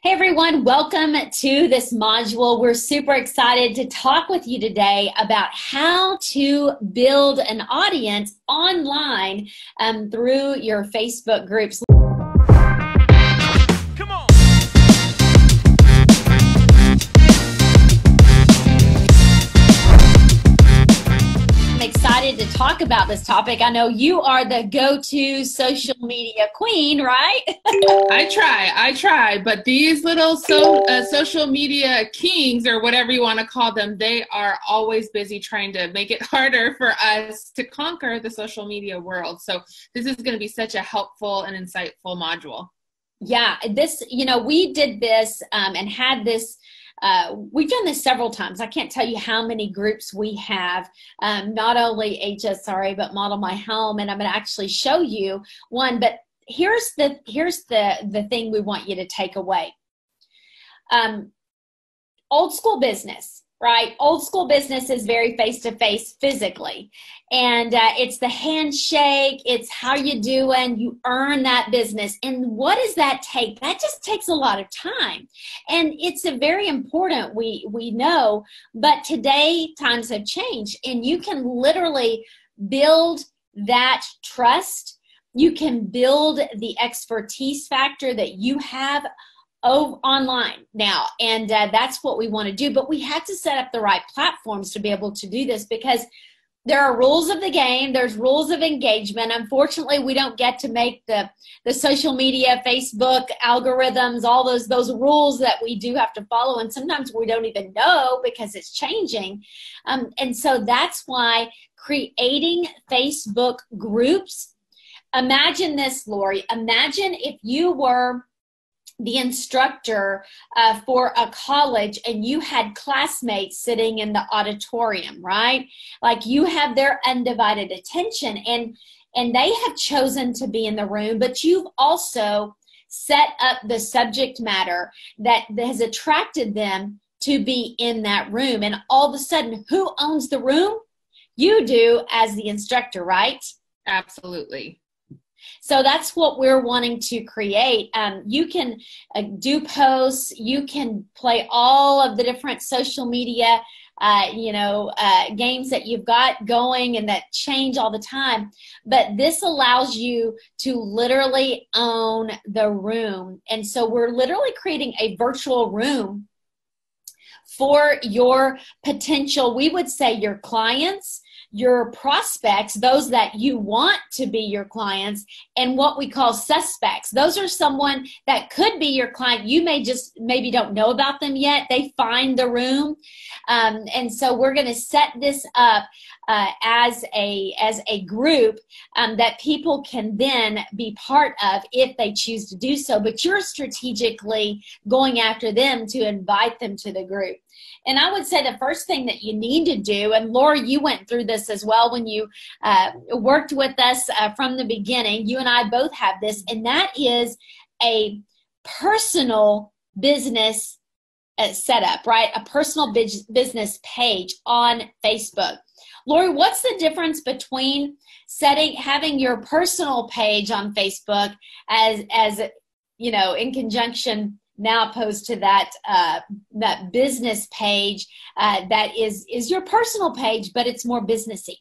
Hey everyone, welcome to this module. We're super excited to talk with you today about how to build an audience online through your Facebook groups. Come on. I'm excited to talk about this topic. I know you are the go-to social media queen, right? I try, but these little social media kings, or whatever you want to call them, they are always busy trying to make it harder for us to conquer the social media world. So this is going to be such a helpful and insightful module. Yeah, we did this and had this. We've done this several times. I can't tell you how many groups we have, not only HSRA, but Model My Home, and I'm going to actually show you one. But here's the thing we want you to take away. Old school business, right? Old school business is very face-to-face physically. And it's the handshake, it's how you doing, you earn that business. And what does that take? That just takes a lot of time. And it's a very important, we know, but today times have changed and you can literally build that trust. You can build the expertise factor that you have online now, and that's what we want to do. But we have to set up the right platforms to be able to do this, because there are rules of the game. There's rules of engagement. Unfortunately, we don't get to make the social media, Facebook algorithms, all those rules that we do have to follow, and sometimes we don't even know because it's changing. And so that's why creating Facebook groups. Imagine this, Lori. Imagine if you were the instructor for a college and you had classmates sitting in the auditorium, right? Like, you have their undivided attention and they have chosen to be in the room, but you've also set up the subject matter that has attracted them to be in that room. And all of a sudden, who owns the room? You do, as the instructor, right? Absolutely. So that's what we're wanting to create. You can do posts. You can play all of the different social media, games that you've got going and that change all the time. But this allows you to literally own the room. And so we're literally creating a virtual room for your potential, we would say your clients, your prospects, those that you want to be your clients, and what we call suspects. Those are someone that could be your client. You maybe don't know about them yet. They find the room. And so we're going to set this up as a group that people can then be part of if they choose to do so. But you're strategically going after them to invite them to the group. And I would say the first thing that you need to do, and Laura, you went through this as well when you worked with us from the beginning. You and I both have this, and that is a personal business setup, right? A personal business page on Facebook. Lori, what's the difference between having your personal page on Facebook as in conjunction now opposed to that business page that is your personal page, but it's more businessy?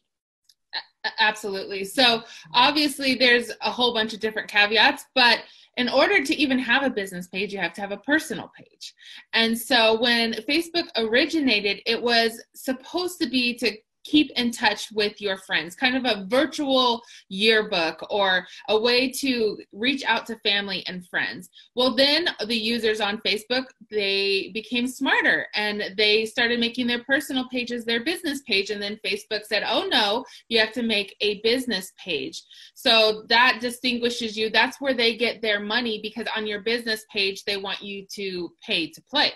Absolutely. So obviously there's a whole bunch of different caveats, but in order to even have a business page, you have to have a personal page. And so when Facebook originated, it was supposed to be to keep in touch with your friends, kind of a virtual yearbook or a way to reach out to family and friends. Well, then the users on Facebook, they became smarter and they started making their personal pages their business page. And then Facebook said, oh no, you have to make a business page. So that distinguishes you. That's where they get their money, because on your business page, they want you to pay to play.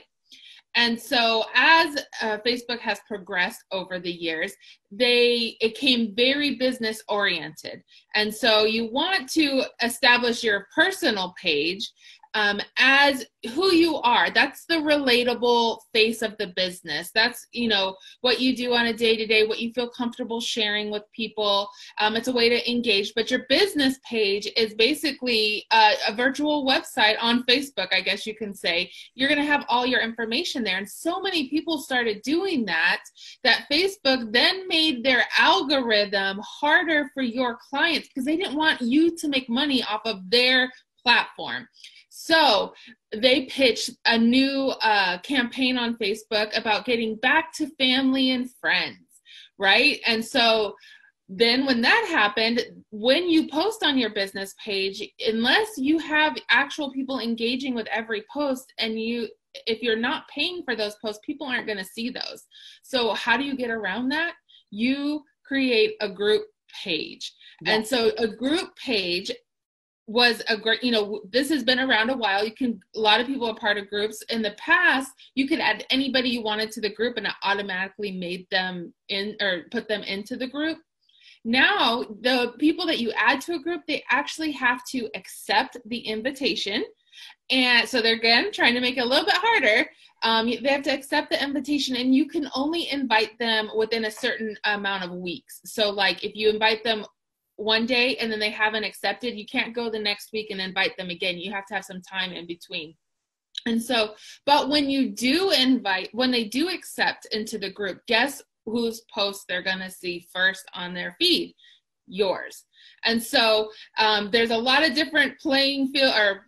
And so as Facebook has progressed over the years, it came very business oriented. And so you want to establish your personal page as who you are. That's the relatable face of the business. That's, you know, what you do on a day-to-day, what you feel comfortable sharing with people. It's a way to engage. But your business page is basically a virtual website on Facebook, I guess you can say. You're going to have all your information there. And so many people started doing that Facebook then made their algorithm harder for your clients because they didn't want you to make money off of their platform. So they pitched a new campaign on Facebook about getting back to family and friends, right? And so then when that happened, when you post on your business page, unless you have actual people engaging with every post, and if you're not paying for those posts, people aren't going to see those. So how do you get around that? You create a group page. Yes. And so a group page was a great, you know, this has been around a while. A lot of people are part of groups. In the past, you could add anybody you wanted to the group and it automatically made them in or put them into the group. Now, the people that you add to a group, they actually have to accept the invitation. And so they're, again, trying to make it a little bit harder. They have to accept the invitation, and you can only invite them within a certain amount of weeks. So like if you invite them one day and then they haven't accepted, you can't go the next week and invite them again. You have to have some time in between. And so, but when you do invite, when they do accept into the group, guess whose posts they're going to see first on their feed? Yours. And so there's a lot of different playing field or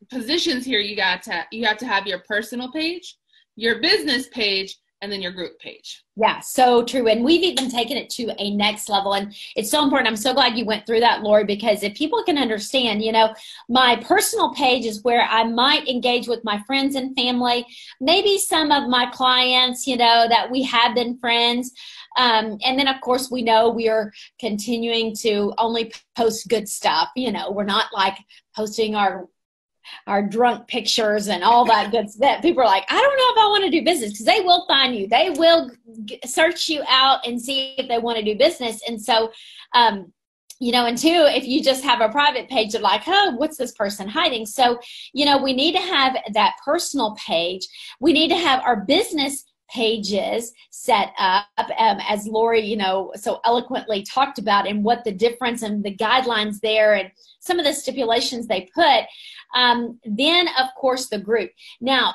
positions here. You have to have your personal page, your business page, and then your group page. Yeah, so true. And we've even taken it to a next level. And it's so important. I'm so glad you went through that, Lori, because if people can understand, you know, my personal page is where I might engage with my friends and family, maybe some of my clients, you know, that we have been friends. And then, of course, we know we are continuing to only post good stuff. You know, we're not like posting our drunk pictures and all that good stuff. People are like, I don't know if I want to do business, because they will find you. They will search you out and see if they want to do business. And so, you know, and two, if you just have a private page, they're like, oh, what's this person hiding? So, you know, we need to have that personal page. We need to have our business pages set up, as Lori, you know, so eloquently talked about, and what the difference and the guidelines there and some of the stipulations they put. Then, of course, the group. Now,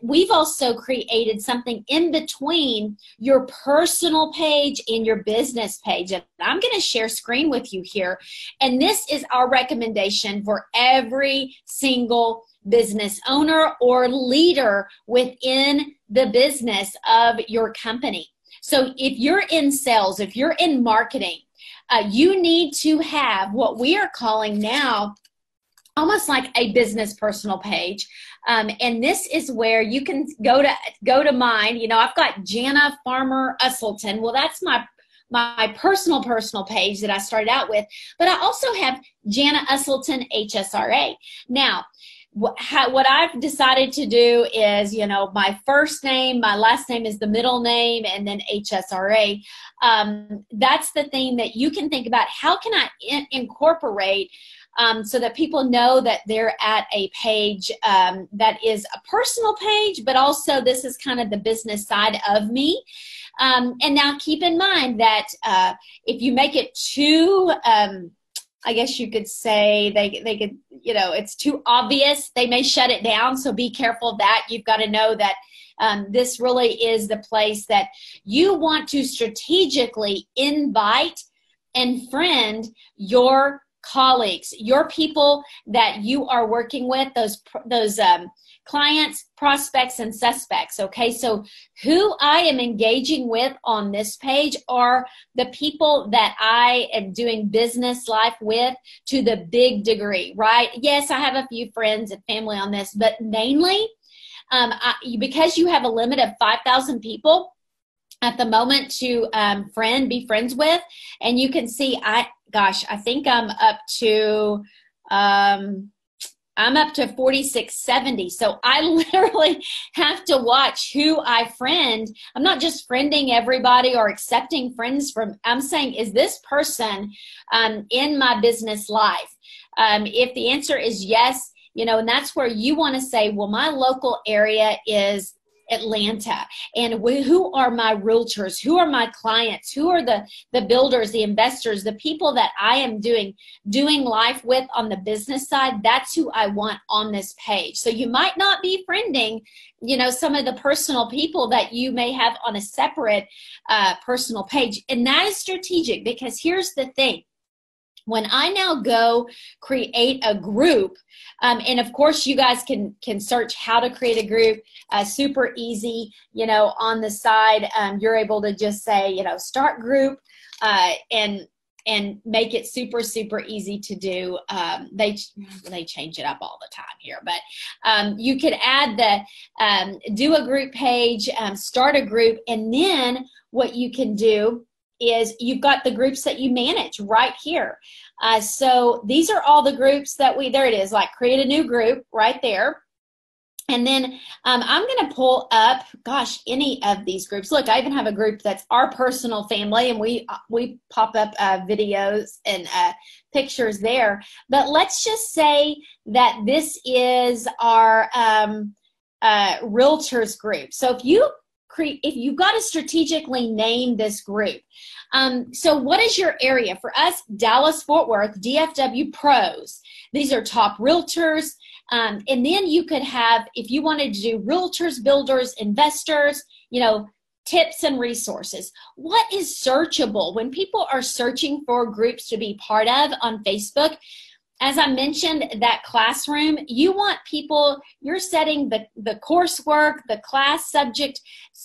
we've also created something in between your personal page and your business page. And I'm going to share screen with you here. And this is our recommendation for every single business owner or leader within the business of your company. So if you're in sales, if you're in marketing, you need to have what we are calling now almost like a business personal page. And this is where you can go to mine. You know, I've got Jana Farmer Usselton. Well, that's my personal page that I started out with. But I also have Jana Usselton HSRA. Now, what I've decided to do is, you know, my first name, my last name is the middle name, and then HSRA. That's the thing that you can think about. How can I incorporate so that people know that they're at a page that is a personal page, but also this is kind of the business side of me. And now keep in mind that if you make it too, I guess you could say they could, you know, it's too obvious, they may shut it down. So be careful of that. You've got to know that this really is the place that you want to strategically invite and friend your colleagues, your people that you are working with, those clients, prospects, and suspects. Okay, so who I am engaging with on this page are the people that I am doing business life with to the big degree, right? Yes, I have a few friends and family on this, but mainly because you have a limit of 5,000 people at the moment to be friends with, and you can see I think I'm up to 4670. So I literally have to watch who I friend. I'm not just friending everybody or accepting friends from, I'm saying, is this person in my business life? If the answer is yes, and that's where you want to say, well, my local area is Atlanta, and who are my realtors, who are my clients, who are the builders, the investors, the people that I am doing life with on the business side. That's who I want on this page. So you might not be friending, some of the personal people that you may have on a separate personal page. And that is strategic, because here's the thing. When I now go create a group, and of course you guys can search how to create a group, super easy, on the side. You're able to just say, start group, and make it super, super easy to do. They change it up all the time here, but you could add do a group page, start a group, and then what you can do is you've got the groups that you manage right here. So these are all the groups that there it is, like create a new group right there. And then I'm going to pull up, any of these groups. Look, I even have a group that's our personal family, and we pop up videos and pictures there. But let's just say that this is our Realtors group. So if you've got to strategically name this group. So what is your area? For us, Dallas-Fort Worth, DFW pros. These are top realtors. And then you could have, if you wanted to do realtors, builders, investors, tips and resources. What is searchable? When people are searching for groups to be part of on Facebook, as I mentioned, that classroom, you want people, you're setting the coursework, the class subject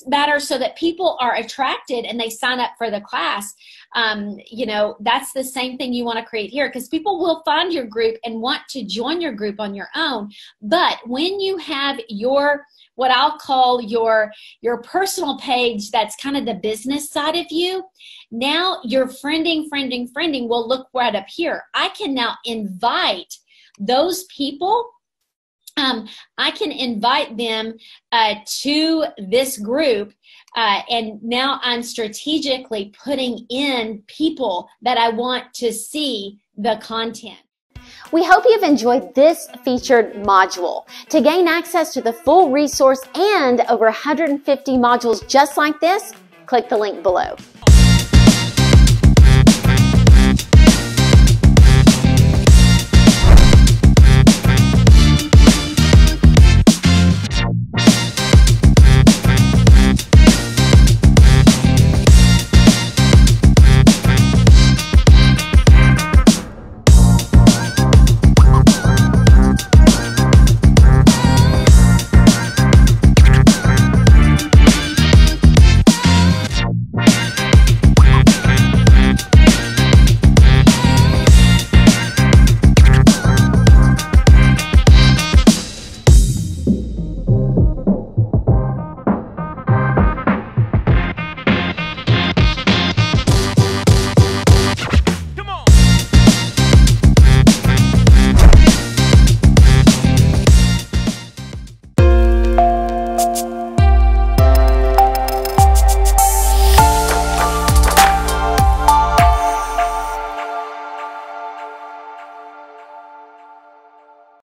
matter, so that people are attracted and they sign up for the class. That's the same thing you want to create here, because people will find your group and want to join your group on your own. But when you have what I'll call your personal page, that's kind of the business side of you, now your friending will look right up here. I can now invite those people. I can invite them to this group, and now I'm strategically putting in people that I want to see the content. We hope you've enjoyed this featured module. To gain access to the full resource and over 150 modules just like this, click the link below.